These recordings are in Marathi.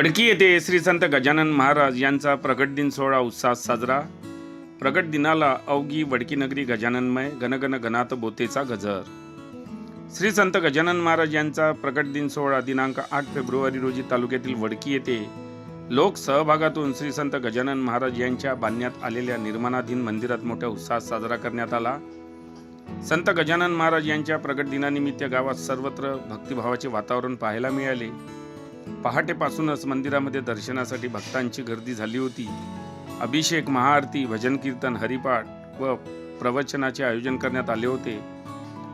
वडकी येथे श्री संत गजानन महाराज यांचा प्रगट दिन सोहळा उत्साहात साजरा। प्रगट दिनाला अवघी वडकी नगरी गजाननमय, गणगण गणात बोतेचा गजर। श्री संत गजानन महाराज यांचा प्रगट दिन सोहळा दिनांक 8 फेब्रुवारी रोजी तालुक्यातील वडकी येथे लोक सहभागातून श्री संत गजानन महाराज यांच्या बांधण्यात आलेल्या निर्माणाधीन मंदिरात मोठ्या उत्साहात साजरा करण्यात आला। संत गजानन महाराज यांच्या प्रगट दिनानिमित्त गावात सर्वत्र भक्तिभावाचे वातावरण पाहायला मिळाले। पहाटेपासूनच मंदिरामध्ये दर्शनासाठी भक्तांची गर्दी झाली होती। अभिषेक, महाआरती, भजन कीर्तन, हरिपाठ व प्रवचनाचे आयोजन करण्यात आले होते।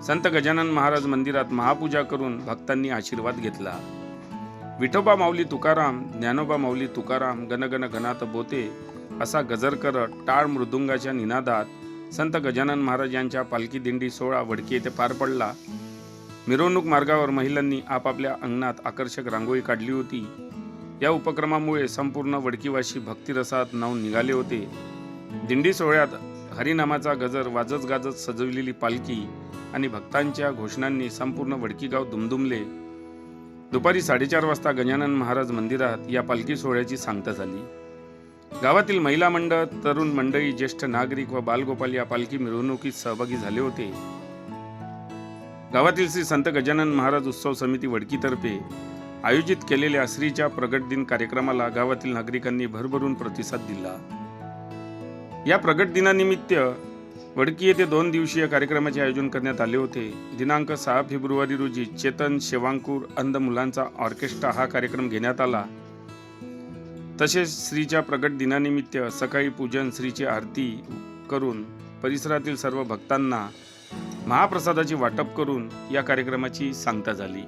संत गजानन महाराज मंदिरात महापूजा करून भक्तांनी आशीर्वाद घेतला। विठोबा माऊली तुकाराम, ज्ञानोबा माऊली तुकाराम, गणगण गणात बोते असा गजर करत टाळ मृदुंगाच्या निनादात संत गजानन महाराज यांच्या पालखी दिंडी सोहळा वडकी येथे पार पडला। मिरवणूक मार्गावर महिलांनी आपापल्या अंगणात आकर्षक रांगोळी काढली होती। या उपक्रमामुळे संपूर्ण वडकीवासी भक्तिरसात न्हाऊन निघाले होते। दिंडी सोहळ्यात हरिनामाचा गजर वाजत गाजत सजविलेली पालखी आणि भक्तांच्या घोषणांनी संपूर्ण वडकी गाव दुमदुमले। दुपारी 4:30 वाजता गजानन महाराज मंदिरात या पालखी सोहळ्याची सांगता झाली। गावातील महिला मंडळ, तरुण मंडळी, ज्येष्ठ नागरिक व बालगोपाल या पालखी मिरवणुकीत सहभागी झाले होते। गावातील श्री संत गजानन महाराज उत्सव समिती वडकीतर्फे आयोजित केलेल्या श्रीच्या प्रगट दिन कार्यक्रमाला गावातील नागरिकांनी भरभरून प्रतिसाद दिला। या प्रगट दिनानिमित्त वडकी येथे 2 दिवसीय कार्यक्रमाचे आयोजन करण्यात आले होते। दिनांक 6 फेब्रुवारी रोजी चेतन शेवांकूर अंध मुलांचा ऑर्केस्ट्रा हा कार्यक्रम घेण्यात आला। तसेच श्रीच्या प्रगट दिनानिमित्त सकाळी पूजन, श्रीची आरती करून परिसरातील सर्व भक्तांना महाप्रसादाची वाटप करून या कार्यक्रमाची सांगता झाली।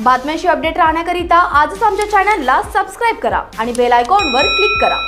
बातम्यांशी अपडेट राहण्याकरिता आजच आमच्या चॅनलला सबस्क्राईब करा आणि बेल आयकॉनवर क्लिक करा.